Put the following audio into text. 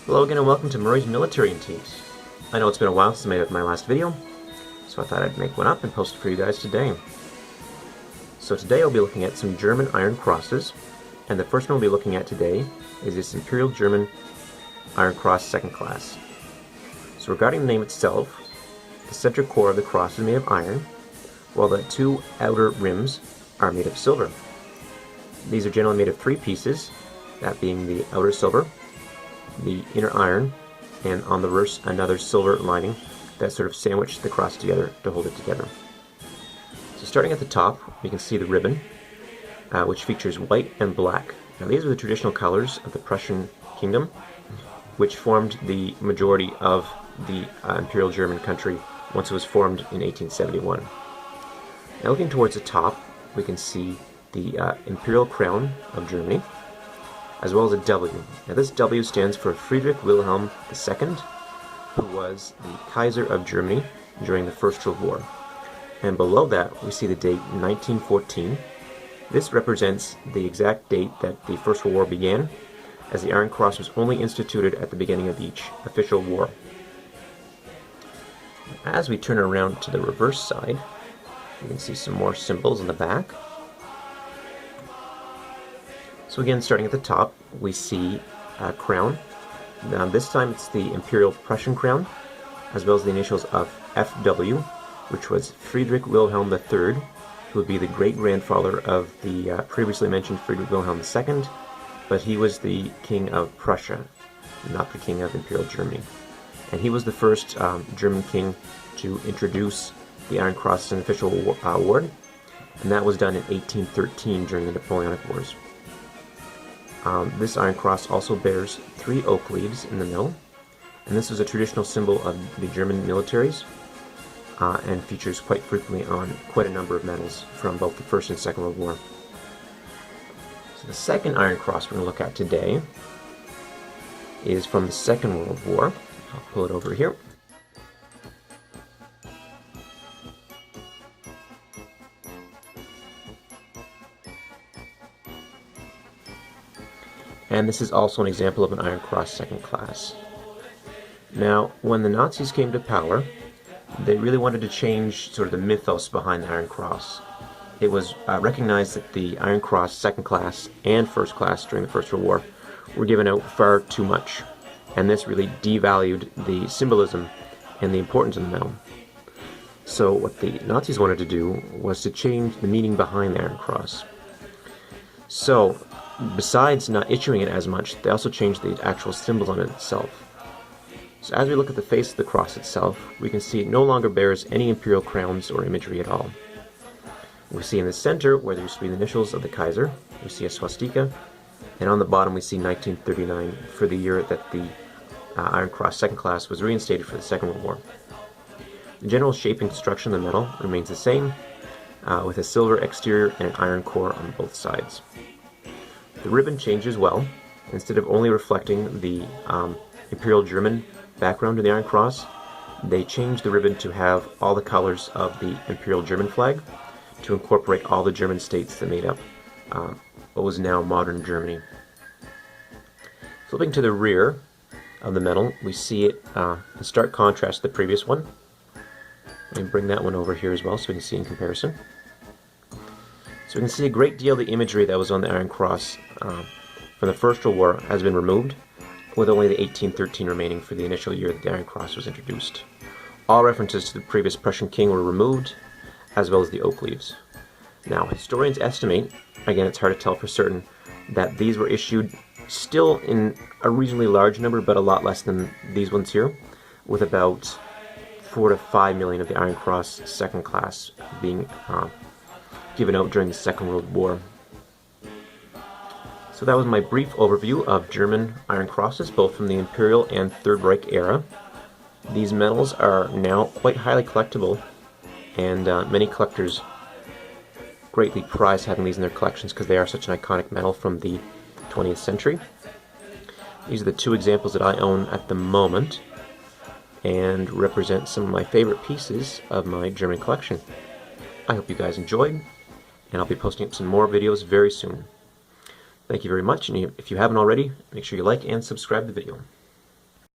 Hello again and welcome to Murray's Military Antiques. I know it's been a while since I made my last video, so I thought I'd make one up and post it for you guys today. So today I'll be looking at some German iron crosses, and the first one we'll be looking at today is this Imperial German Iron Cross Second Class. So regarding the name itself, the center core of the cross is made of iron, while the two outer rims are made of silver. These are generally made of three pieces, that being the outer silver, the inner iron, and on the reverse another silver lining that sort of sandwich the cross together to hold it together. So starting at the top, we can see the ribbon, which features white and black. Now these are the traditional colors of the Prussian kingdom, which formed the majority of the Imperial German country once it was formed in 1871. Now looking towards the top, we can see the Imperial Crown of Germany, as well as a W. Now this W stands for Friedrich Wilhelm II, who was the Kaiser of Germany during the First World War. And below that we see the date 1914. This represents the exact date that the First World War began, as the Iron Cross was only instituted at the beginning of each official war. As we turn around to the reverse side, you can see some more symbols in the back. So again, starting at the top, we see a crown. Now this time it's the Imperial Prussian crown, as well as the initials of FW, which was Friedrich Wilhelm III, who would be the great-grandfather of the previously mentioned Friedrich Wilhelm II, but he was the King of Prussia, not the King of Imperial Germany. And he was the first German king to introduce the Iron Cross as an official award, and that was done in 1813 during the Napoleonic Wars. This Iron Cross also bears 3 oak leaves in the middle, and this was a traditional symbol of the German militaries, and features quite frequently on quite a number of medals from both the First and Second World War. So the second Iron Cross we're going to look at today is from the Second World War. I'll pull it over here. And this is also an example of an Iron Cross Second Class. Now, when the Nazis came to power, they really wanted to change sort of the mythos behind the Iron Cross. It was recognized that the Iron Cross Second Class and First Class during the First World War were given out far too much, and this really devalued the symbolism and the importance of the medal. So what the Nazis wanted to do was to change the meaning behind the Iron Cross. So, besides not issuing it as much, they also changed the actual symbol on it itself. So as we look at the face of the cross itself, we can see it no longer bears any imperial crowns or imagery at all. We see in the center, where there used to be the initials of the Kaiser, we see a swastika, and on the bottom we see 1939 for the year that the Iron Cross Second Class was reinstated for the Second World War. The general shape and construction of the medal remains the same, with a silver exterior and an iron core on both sides. The ribbon changes well. Instead of only reflecting the Imperial German background of the Iron Cross, they changed the ribbon to have all the colors of the Imperial German flag to incorporate all the German states that made up what was now modern Germany. Flipping to the rear of the medal, we see it in stark contrast to the previous one. Let me bring that one over here as well so we can see in comparison. So we can see a great deal of the imagery that was on the Iron Cross from the First World War has been removed, with only the 1813 remaining for the initial year that the Iron Cross was introduced. All references to the previous Prussian king were removed, as well as the oak leaves. Now, historians estimate, again it's hard to tell for certain, that these were issued still in a reasonably large number, but a lot less than these ones here, with about 4 to 5 million of the Iron Cross Second Class being given out during the Second World War. So that was my brief overview of German Iron Crosses, both from the Imperial and Third Reich era. These medals are now quite highly collectible, and many collectors greatly prize having these in their collections because they are such an iconic medal from the 20th century. These are the 2 examples that I own at the moment, and represent some of my favorite pieces of my German collection. I hope you guys enjoyed, and I'll be posting up some more videos very soon. Thank you very much, and if you haven't already, make sure you like and subscribe the video.